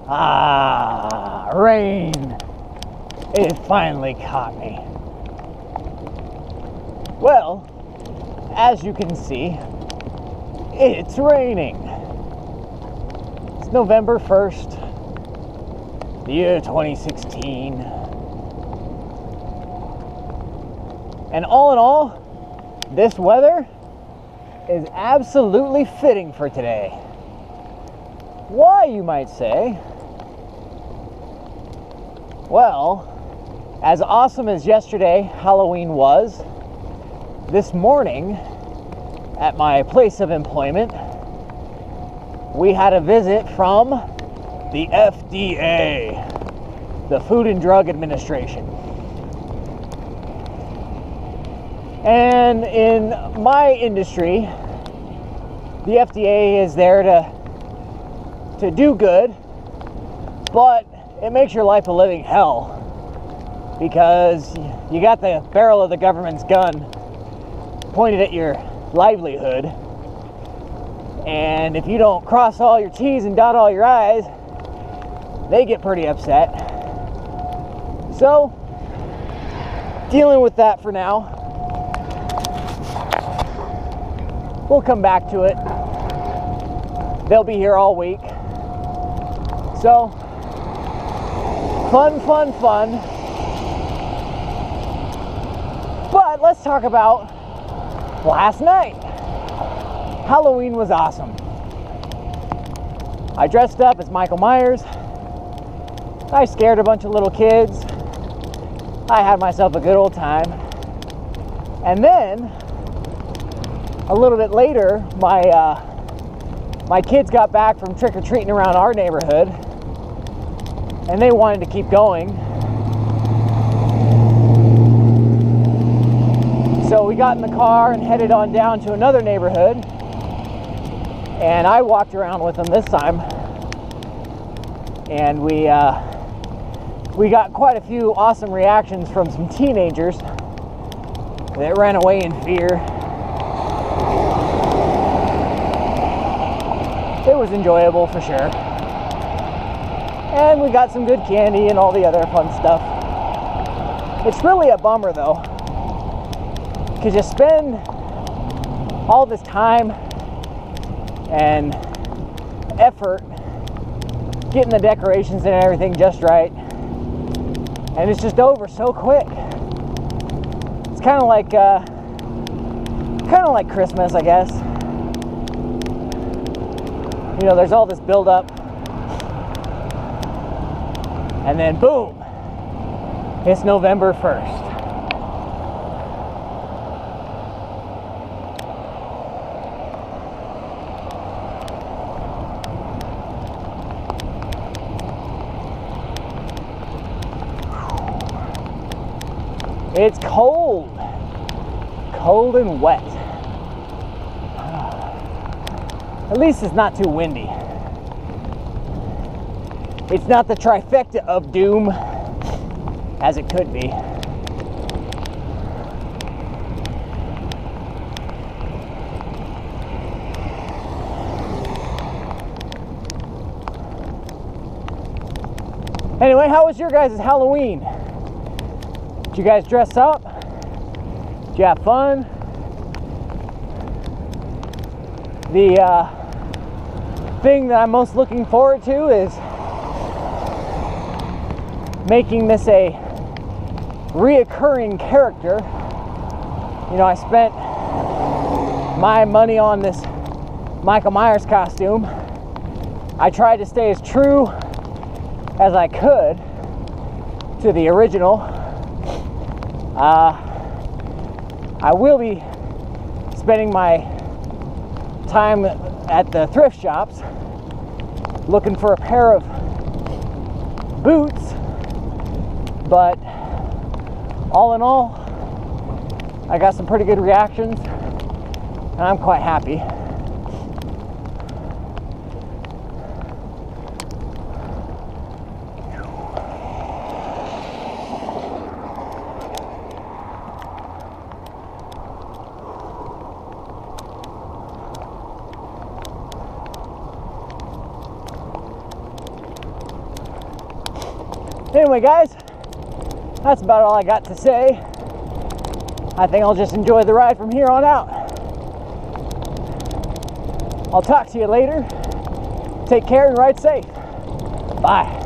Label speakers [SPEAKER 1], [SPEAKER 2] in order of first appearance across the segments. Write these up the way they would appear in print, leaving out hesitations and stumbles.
[SPEAKER 1] Ah, rain. It finally caught me. Well, as you can see, it's raining. It's November 1st, the year 2016. And all in all, this weather is absolutely fitting for today. Why, you might say? Well, as awesome as yesterday Halloween was, this morning at my place of employment, we had a visit from the FDA, the Food and Drug Administration. And in my industry, the FDA is there to do good, but it makes your life a living hell because you got the barrel of the government's gun pointed at your livelihood, and if you don't cross all your T's and dot all your I's, they get pretty upset. So, dealing with that for now. We'll come back to it. They'll be here all week. So, fun. But let's talk about last night. Halloween was awesome. I dressed up as Michael Myers. I scared a bunch of little kids. I had myself a good old time. And then, a little bit later, my kids got back from trick-or-treating around our neighborhood, and they wanted to keep going. So we got in the car and headed on down to another neighborhood, and I walked around with them this time, and we got quite a few awesome reactions from some teenagers that ran away in fear. It was enjoyable for sure. And we got some good candy and all the other fun stuff. It's really a bummer though, because you spend all this time and effort getting the decorations and everything just right, and it's just over so quick. It's kind of like Christmas, I guess. You know, there's all this build up, and then boom, it's November 1st. It's cold and wet. At least it's not too windy. It's not the trifecta of doom as it could be. Anyway, how was your guys' Halloween? Did you guys dress up? Did you have fun? The thing that I'm most looking forward to is making this a reoccurring character. You know, I spent my money on this Michael Myers costume. I tried to stay as true as I could to the original. I will be spending my time at the thrift shops looking for a pair of boots, but all in all, I got some pretty good reactions and I'm quite happy. Anyway, guys, that's about all I got to say. I think I'll just enjoy the ride from here on out. I'll talk to you later. Take care and ride safe. Bye.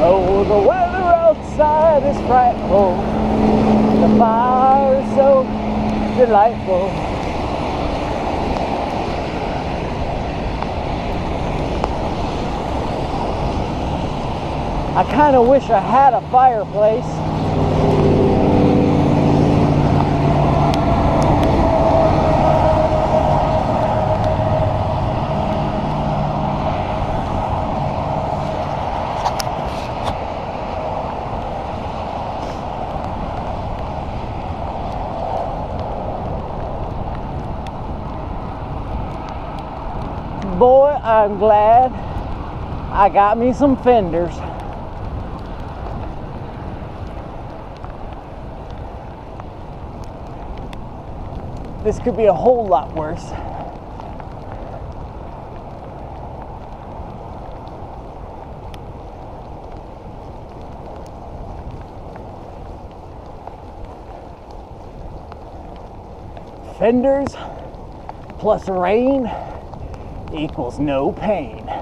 [SPEAKER 1] Oh, the weather outside is frightful. The fire is so delightful. I kind of wish I had a fireplace. Boy, I'm glad I got me some fenders. This could be a whole lot worse. Fenders plus rain equals no pain.